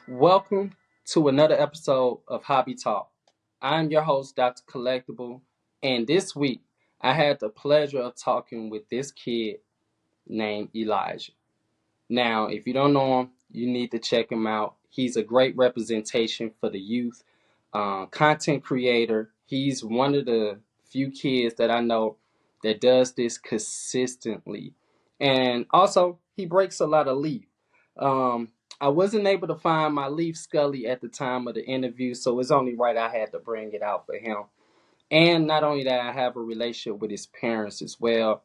Welcome to another episode of Hobby Talk. I'm your host, Dr. Collectible, and this week I had the pleasure of talking with this kid named Elijah. Now, if you don't know him, you need to check him out. He's a great representation for the youth, content creator. He's one of the few kids that I know that does this consistently. And also, he breaks a lot of leaf. Um, I wasn't able to find my leaf Scully at the time of the interview, so it's only right I had to bring it out for him. And not only that, I have a relationship with his parents as well.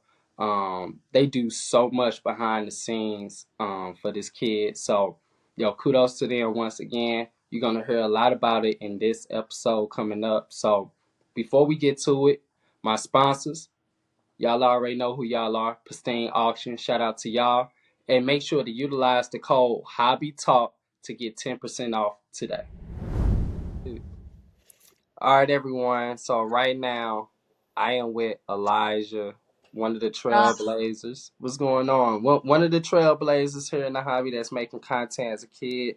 They do so much behind the scenes for this kid. So, kudos to them once again. You're going to hear a lot about it in this episode coming up. So, before we get to it, my sponsors, y'all already know who y'all are. Pristine Auction, shout out to y'all. And make sure to utilize the code HobbyTalk to get 10% off today. All right, everyone. So right now, I am with Elijah, one of the trailblazers. What's going on? One of the trailblazers here in the hobby that's making content as a kid.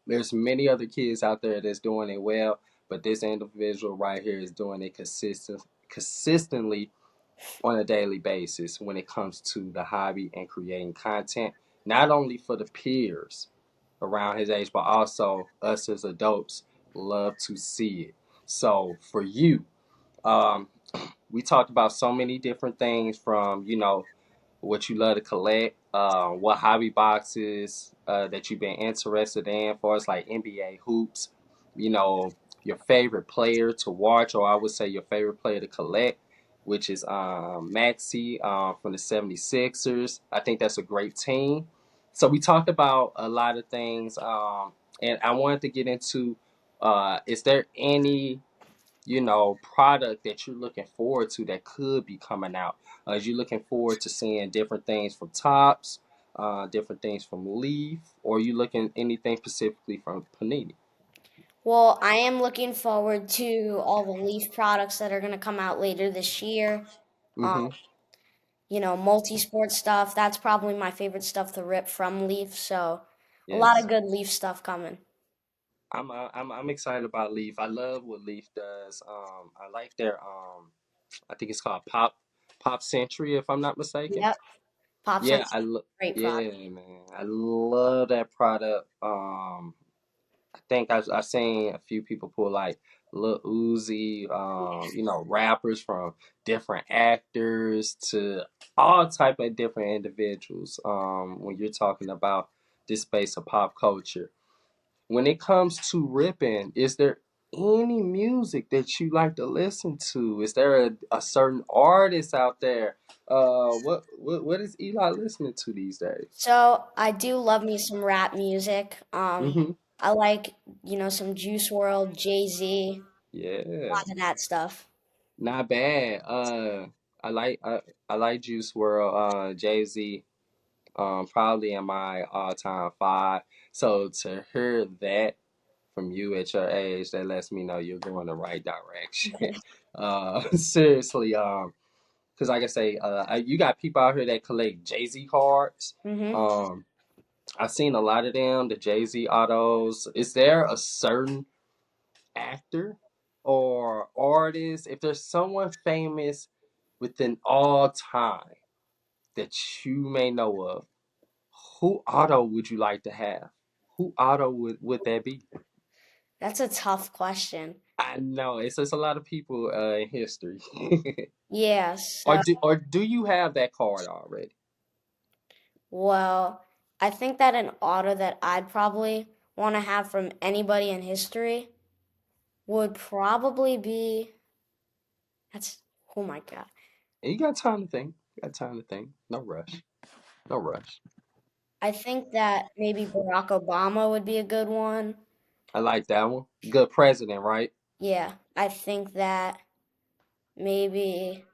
There's many other kids out there that's doing it well, but this individual right here is doing it consistently on a daily basis when it comes to the hobby and creating content, not only for the peers around his age, but also us as adults love to see it. So for you, um, we talked about so many different things from, what you love to collect, what hobby boxes that you've been interested in for us, like NBA hoops, you know, your favorite player to watch, or I would say your favorite player to collect, which is Maxey from the 76ers. I think that's a great team. So we talked about a lot of things, and I wanted to get into is there any product that you're looking forward to that could be coming out? Is you looking forward to seeing different things from Tops, different things from Leaf, or you looking anything specifically from Panini? Well, I am looking forward to all the Leaf products that are going to come out later this year. Um, Mm-hmm. multi-sport stuff. That's probably my favorite stuff to rip from Leaf. So, a lot Yes. of good Leaf stuff coming. I'm excited about Leaf. I love what Leaf does. I like their I think it's called Pop Century, if I'm not mistaken. Yep, Pop Yeah, Sense, great product. yeah, man. I love that product. I think I've seen a few people pull like Lil Uzi, rappers from different actors to all type of different individuals. When you're talking about this space of pop culture, when it comes to ripping, is there any music that you like to listen to? Is there a certain artist out there? What is Eli listening to these days? So, I do love me some rap music. Hmm. I like, some Juice World, Jay-Z, a Yeah. lot of that stuff. Not bad. I like Juice World, Jay Z, probably in my all time five. So to hear that from you at your age, that lets me know you're going the right direction. Seriously, because like I say, you got people out here that collect Jay Z cards. hmm Um, I've seen a lot of them, the Jay Z autos. Is there a certain actor or artist, if there's someone famous within all time that you may know of, who auto would you like to have? Who auto would that be? That's a tough question. I know it's just a lot of people in history. Yeah, or do you have that card already? well, I think that an auto that I'd probably want to have from anybody in history would probably be that's oh my God. And you got time to think. You got time to think. No rush. No rush. I think that maybe Barack Obama would be a good one. I like that one. Good president, right? Yeah, I think that maybe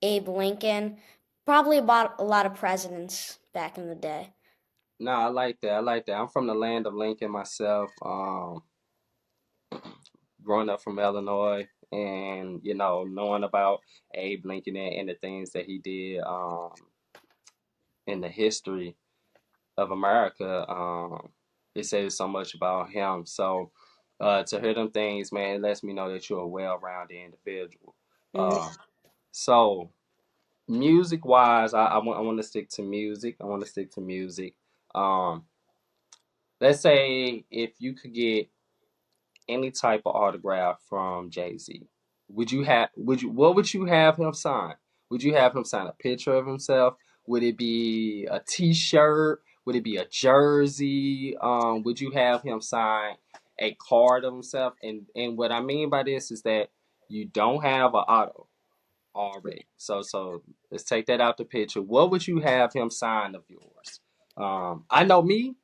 Abe Lincoln, probably about a lot of presidents back in the day. No, I like that. I like that. I'm from the land of Lincoln myself. Growing up from Illinois and knowing about Abe Lincoln and the things that he did in the history of America. it says so much about him. So to hear them things, man, it lets me know that you're a well-rounded individual. Mhm. So music wise, I want to stick to music. I want to stick to music. Um, let's say if you could get any type of autograph from Jay Z, what would you have him sign? Would you have him sign a picture of himself? Would it be a T-shirt? Would it be a jersey? Would you have him sign a card of himself? And what I mean by this is that you don't have an auto already. So let's take that out the picture. What would you have him sign of yours? I know me.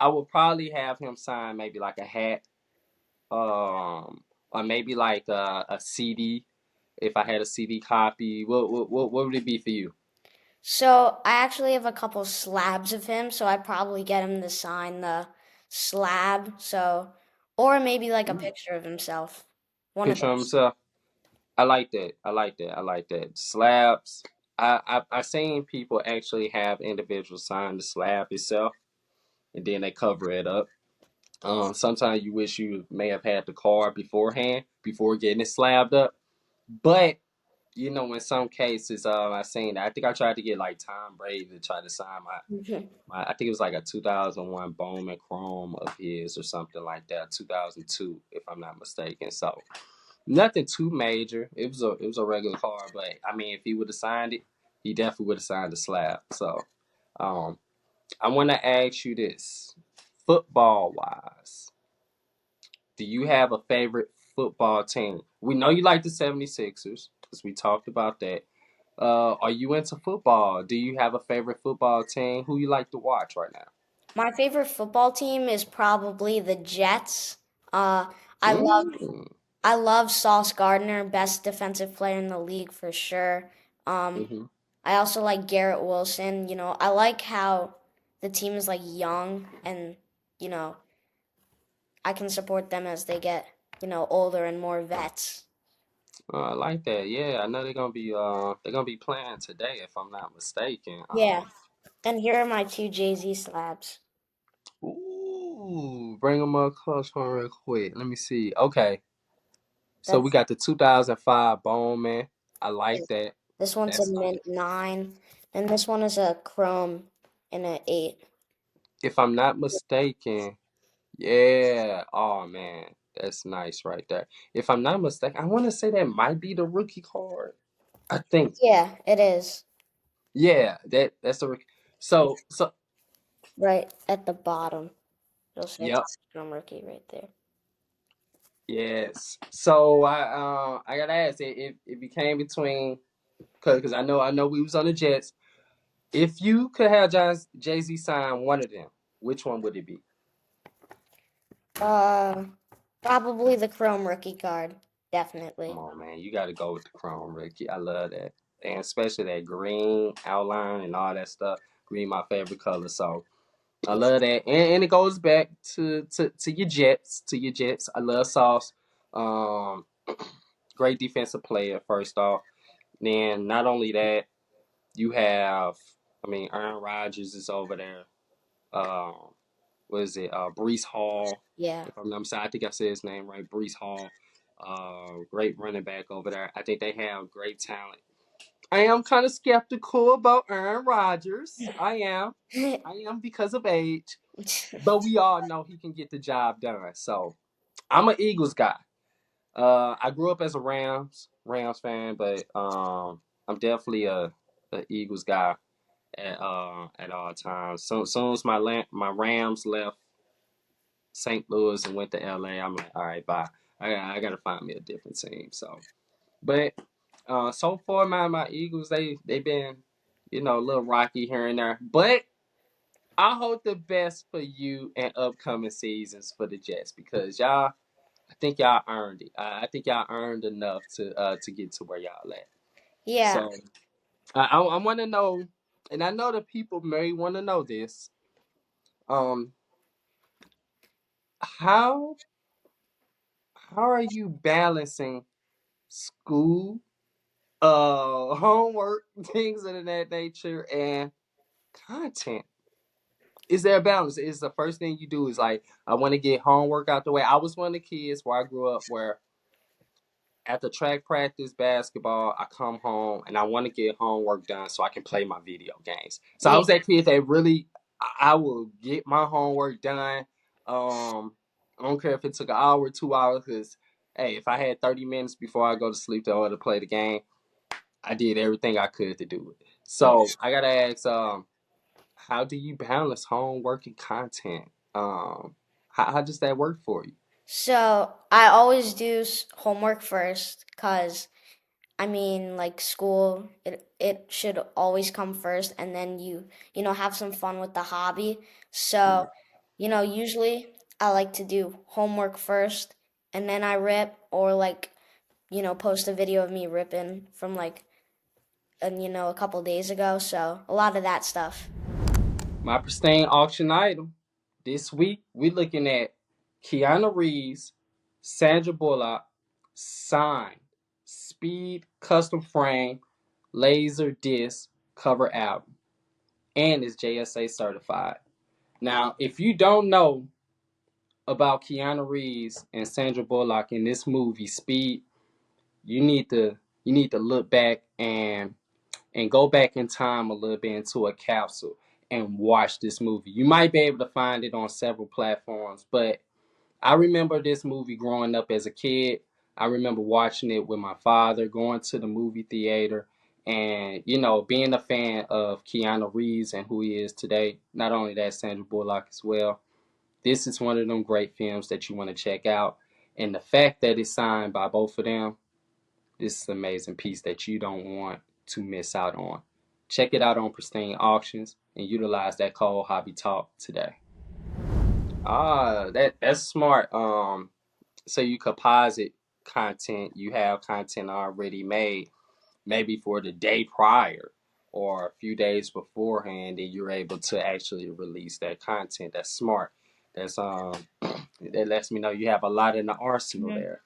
I would probably have him sign maybe like a hat, or maybe like a CD. If I had a CD copy, what would it be for you? So I actually have a couple slabs of him, so I'd probably get him to sign the slab. So, or maybe like a Mm. picture of himself. One of Picture of those. himself. I like that. I like that. I like that. Slabs. I seen people actually have individuals sign the slab itself, and then they cover it up. Sometimes you wish you may have had the card beforehand before getting it slabbed up. But you know, in some cases, I seen. I think I tried to get like Tom Brady to try to sign Mhm. I think it was like a 2001 Bowman Chrome of his or something like that, 2002, if I'm not mistaken. So nothing too major. It was a regular card, but I mean, if he would have signed it, he definitely would have signed the slab. So um, I want to ask you this: football wise, do you have a favorite football team? We know you like the 76ers because we talked about that. Are you into football? Do you have a favorite football team? Who you like to watch right now? My favorite football team is probably the Jets. Uh, I love Mm. I love Sauce Gardner, best defensive player in the league for sure. Um, Hmm. I also like Garrett Wilson. I like how the team is like young and you know I can support them as they get older and more vets. I like that. Yeah, I know they're gonna be playing today if I'm not mistaken. Yeah, and here are my two Jay Z slabs. Ooh, bring them up close one real quick. Let me see. Okay, so we That's got the 2005 Bowman. I like that. This one's a That's nice. mint 9, and this one is a chrome and an 8. If I'm not mistaken, yeah. Oh man, that's nice right there. If I'm not mistaken, I want to say that might be the rookie card. I think. Yeah, it is Yeah, that's the rookie. So right at the bottom. It'll say yep. it's chrome rookie right there. Yes. So I gotta ask it became between because I know we was on the Jets. If you could have Jay Z sign one of them, which one would it be? Uh, Probably the chrome rookie card. Come Definitely. on, man, you got to go with the Chrome Ricky. I love that, and especially that green outline and all that stuff. Green, my favorite color, so I love that, and it goes back to your Jets, I love Sauce. Um, great defensive player. First off, then not only that. You have, I mean, Aaron Rodgers is over there. Um, what is it? Brees Hall. Yeah. If I'm not mistaken, I think I said his name right. Brees Hall. Great running back over there. I think they have great talent. I am kind of skeptical about Aaron Rodgers. I am because of age. But we all know he can get the job done. So I'm an Eagles guy. I grew up as a Rams fan, but I'm definitely a Eagles guy at all times. So soon as my Rams left St. Louis and went to LA, I'm like, all right, bye. I gotta find me a different team. So, but so far my Eagles they've been a little rocky here and there, but I hope the best for you and upcoming seasons for the Jets because y'all. I think y'all earned it. I think y'all earned enough to get to where y'all at. Yeah. So I want to know, and I know the people may want to know this. Um, how how are you balancing school, homework, things of that nature, and content? is there a balance? Is the first thing you do is like I want to get homework out the way. I was one of the kids where I grew up where after track practice, basketball, I come home and I want to get homework done so I can play my video games. So I Yeah. was that kid that really I will get my homework done. I don't care if it took an hour, 2 hours, because hey, if I had 30 minutes before I go to sleep to order to play the game, I did everything I could to do it. Yeah. So I gotta ask, how do you balance homework and content? How does that work for you? So I always do homework first, cause I mean, like school, it should always come first, and then you have some fun with the hobby. So, usually I like to do homework first, and then I rip, or like, post a video of me ripping from like, a couple days ago. So a lot of that stuff. My pristine auction item. This week, we're looking at Keanu Reeves, Sandra Bullock, signed, speed custom frame, laser disc cover album, and is JSA certified. Now, if you don't know about Keanu Reeves and Sandra Bullock in this movie, Speed, you need to look back and go back in time a little bit into a capsule and watch this movie. You might be able to find it on several platforms, but I remember this movie growing up as a kid. I remember watching it with my father, going to the movie theater, and being a fan of Keanu Reeves and who he is today. Not only that, Sandra Bullock as well. This is one of them great films that you want to check out, and the fact that it's signed by both of them, this is an amazing piece that you don't want to miss out on. Check it out on Pristine Auctions and utilize that code Hobby Talk today. That's smart. So you composite content, you have content already made, maybe for the day prior or a few days beforehand, and you're able to actually release that content. That's smart. That's that lets me know you have a lot in the arsenal Mhm. there.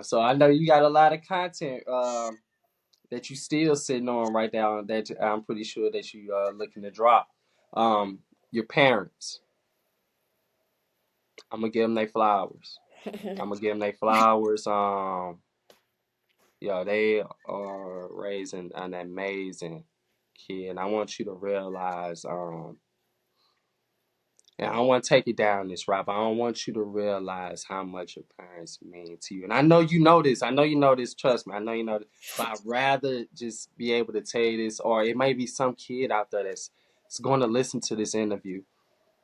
So I know you got a lot of content that you still sitting on right now that I'm pretty sure that you are looking to drop. Um, your parents, I'm gonna give them their flowers. I'm gonna give them their flowers. They are raising an amazing kid. And I want you to realize, and I don't want to take it down this route, but I don't want you to realize how much your parents mean to you. And I know you know this. I know you know this. Trust me. I know you know this. But I'd rather just be able to tell you this, or it may be some kid out there that's going to listen to this interview,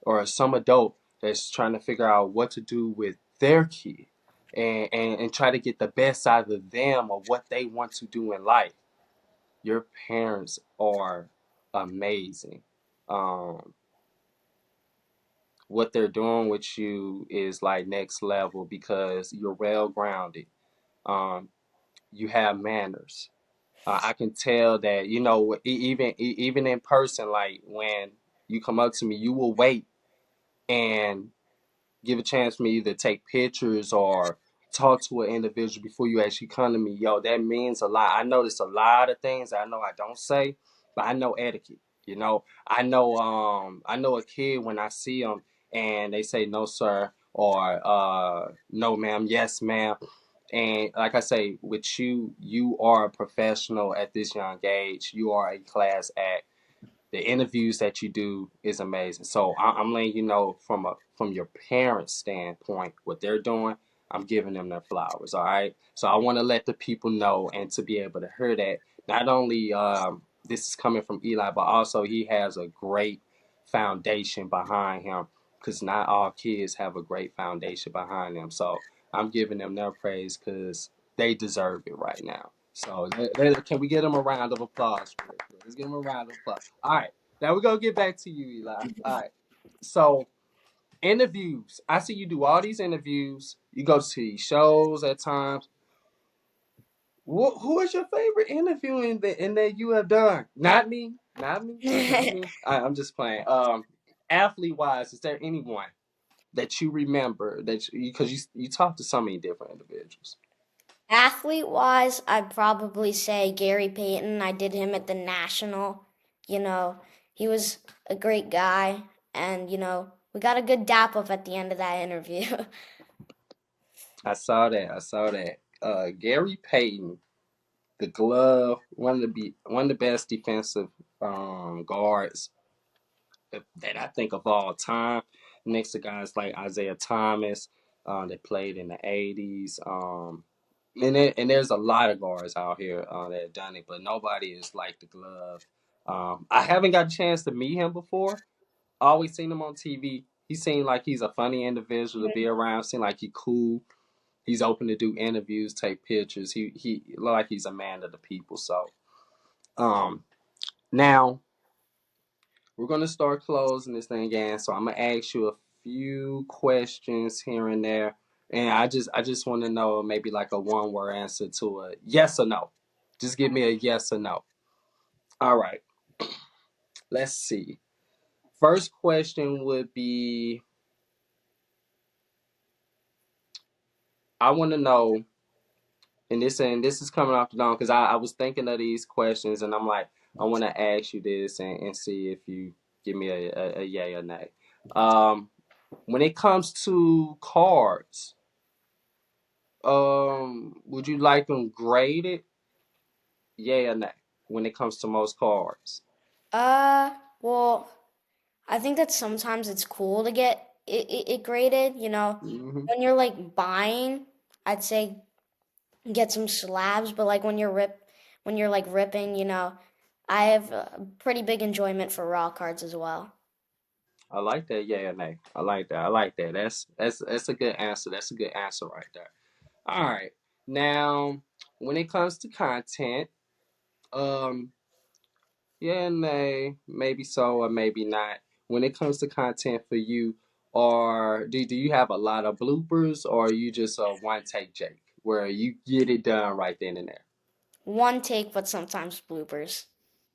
or some adult that's trying to figure out what to do with their kid and try to get the best out of them or what they want to do in life. Your parents are amazing. Um, what they're doing with you is like next level because you're well grounded. Um, you have manners. I can tell that even in person, like when you come up to me, you will wait and give a chance for me to take pictures or talk to an individual before you actually come to me. Yo, that means a lot. I notice a lot of things I know I don't say, but I know etiquette. I know a kid when I see them and they say no sir or no ma'am, yes ma'am. And like I say, with you, you are a professional at this young age. You are a class act. The interviews that you do is amazing. So I'm letting you know from your parents' standpoint what they're doing. I'm giving them their flowers. All right. So I want to let the people know and to be able to hear that not only this is coming from Eli, but also he has a great foundation behind him because not all kids have a great foundation behind them. So I'm giving them their praise because they deserve it right now. So can we get them a round of applause? Real quick? Let's give them a round of applause. All right, now we're gonna get back to you, Eli. All right, so interviews. I see you do all these interviews. You go to these shows at times. Who is your favorite interviewing that you have done? Not me. Not me. Not me. I'm just playing. Athlete wise, is there anyone that you remember that because you talk to so many different individuals? Athlete wise, I'd probably say Gary Payton. I did him at the National. You know, he was a great guy. and we got a good dap up at the end of that interview. I saw that. I saw that. Gary Payton, the glove, one of the best defensive guards that I think of all time. Next to guys like Isaiah Thomas, that played in the '80s. And there's a lot of guards out here that have done it, but nobody is like the glove. I haven't got a chance to meet him before. Always seen him on TV. He seemed like he's a funny individual to be around. Seemed like he cool. He's open to do interviews, take pictures. He look like he's a man of the people. So um, now we're gonna start closing this thing again. So I'm gonna ask you a few questions here and there, and I just want to know maybe like a one word answer to a yes or no. Just give me a yes or no. All right. Let's see. First question would be I want to know, and this is coming off the dome because I was thinking of these questions, and I'm like, I want to ask you this and see if you give me a yay or nay. Um, when it comes to cards, would you like them graded? Yay or nay? When it comes to most cards. Well, I think that sometimes it's cool to get it graded, Hmm. when you're like buying, I'd say get some slabs, but like when you're like ripping, I have a pretty big enjoyment for raw cards as well. I like that. Yay or nay? I like that. I like that. That's a good answer. That's a good answer right there. All right. Now, when it comes to content, um, yeah, nay, maybe so or maybe not. When it comes to content for you, or do you have a lot of bloopers, or are you just a one take Jake where you get it done right then and there? One take, but sometimes bloopers.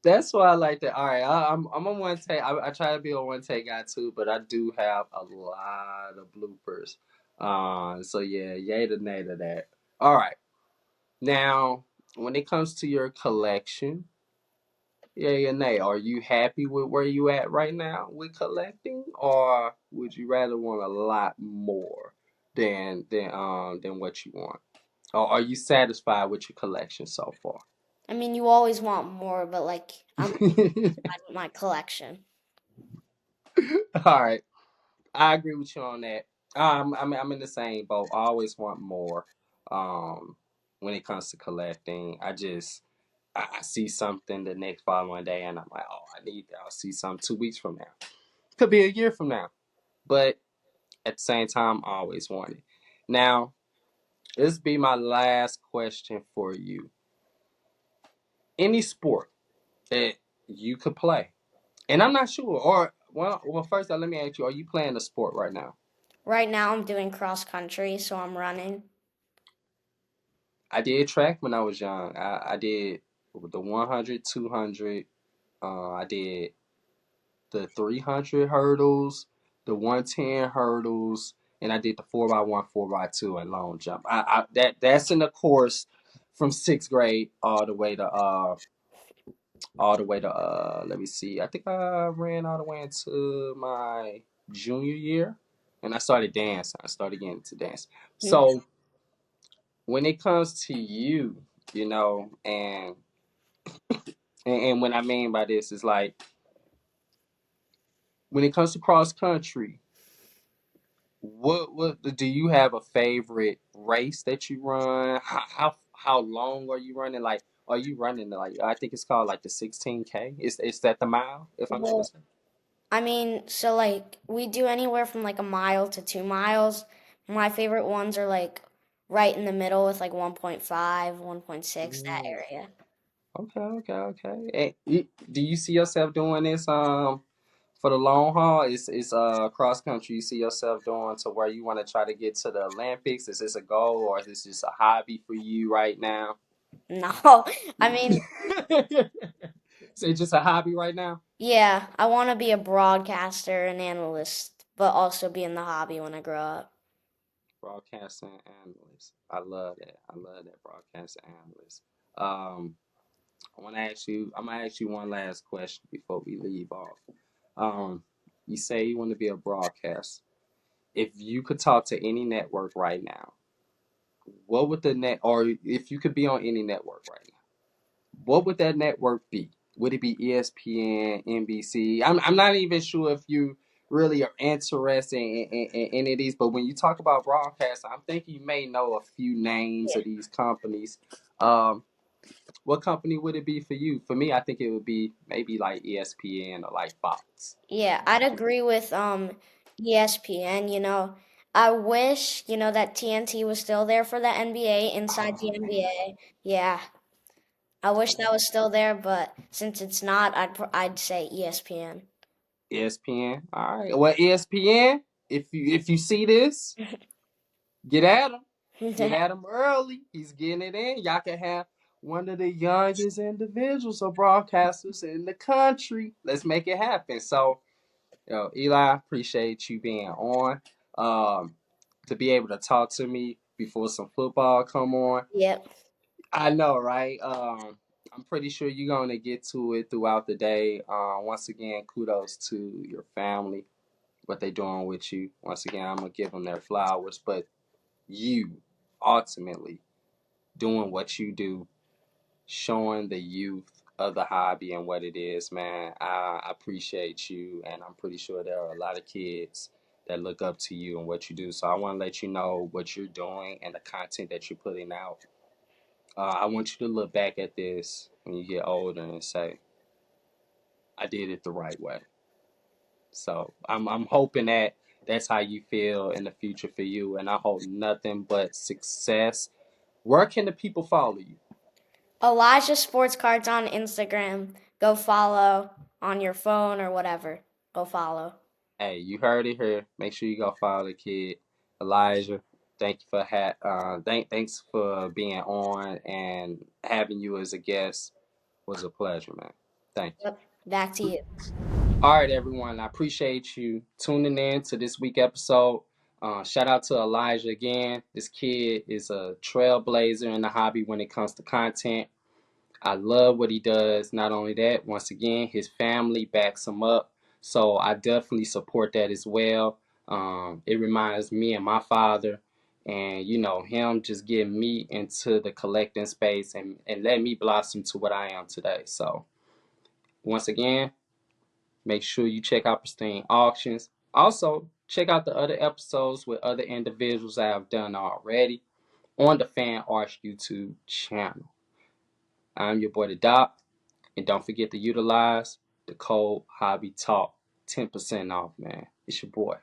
That's why I like that. All right, I'm a one take. I try to be a one take guy too, but I do have a lot of bloopers. So yeah, yay to nay to that. All right, now when it comes to your collection, yay or nay, are you happy with where you at right now with collecting, or would you rather want a lot more than what you want, or are you satisfied with your collection so far? I mean, you always want more, but like I'm satisfied with my collection. All right. I agree with you on that. I'm in the same boat. I always want more. Um, when it comes to collecting, I see something the next following day, and I'm like, oh, I need that. I'll see something 2 weeks from now. Could be a year from now, but at the same time, I always want it. Now, this be my last question for you. Any sport that you could play, and I'm not sure, or well, first, let me ask you: are you playing a sport right now? Right now, I'm doing cross country, so I'm running. I did track when I was young. I did the 100, 200. I did the 300 hurdles, the 110 hurdles, and I did the 4x1, 4x2, and long jump. That's in the course from sixth grade all the way to let me see. I think I ran all the way into my junior year, and I started dancing. I started getting into dance. Hmm. So when it comes to you, and what I mean by this is like when it comes to cross country, what do you have a favorite race that you run? How long are you running? Like, are you running like I think it's called like the 16K? Is that the mile? If I'm not Well, mistaken. I mean, so like we do anywhere from like a mile to 2 miles. My favorite ones are like right in the middle with like 1.5, 1.6, that Mm, area. okay, okay, okay. Do you see yourself doing this for the long haul? Is cross country you see yourself doing to where you want to try to get to the Olympics? Is this a goal or is this just a hobby for you right now? No, I mean, Is it just a hobby right now? yeah, I want to be a broadcaster and analyst, but also be in the hobby when I grow up. Broadcasting analyst. I love that. I love that broadcasting analyst. Um, I'm gonna ask you one last question before we leave off. Um, You say you want to be a broadcaster. If you could talk to any network right now, what would the net, or if you could be on any network right now, what would that network be? Would it be ESPN, NBC? I'm not even sure if you really are interested in any of these, but when you talk about broadcast, I'm thinking you may know a few names Yeah. of these companies. Um, what company would it be for you? For me, I think it would be maybe like ESPN or like Fox. Yeah, I'd agree with ESPN, I wish, that TNT was still there for the NBA, inside Oh the man, NBA. Yeah, I wish that was still there, but since it's not, I'd say ESPN. ESPN. All right. Well, ESPN. If you see this, get at him. Get at him early. He's getting it in. Y'all can have one of the youngest individuals or broadcasters in the country. Let's make it happen. So, Eli, appreciate you being on. Um, to be able to talk to me before some football come on. Yep. I know, right? I'm pretty sure you're gonna get to it throughout the day. Once again, kudos to your family, what they doing with you. Once again, I'm gonna give them their flowers, but you ultimately doing what you do, showing the youth of the hobby and what it is, man. I appreciate you, and I'm pretty sure there are a lot of kids that look up to you and what you do. So I want to let you know what you're doing and the content that you're putting out. I want you to look back at this when you get older and say, I did it the right way. So I'm hoping that that's how you feel in the future for you, and I hope nothing but success. Where can the people follow you? Elijah Sports Cards on Instagram. Go follow on your phone or whatever. Go follow. Hey, you heard it here. Make sure you go follow the kid, Elijah. Thank you for thanks for being on, and having you as a guest was a pleasure, man. Thank you. Yep. Back to you. All right, everyone. I appreciate you tuning in to this week episode. Shout out to Elijah again. This kid is a trailblazer in the hobby when it comes to content. I love what he does. Not only that, once again, his family backs him up. So I definitely support that as well. It reminds me of my father, and him just getting me into the collecting space and let me blossom to what I am today. So once again, make sure you check out Pristine Auctions. Also, check out the other episodes with other individuals I have done already on the Fan Arts YouTube channel. I'm your boy, the Doc, and don't forget to utilize the code Hobby Talk. 10% off, man. It's your boy.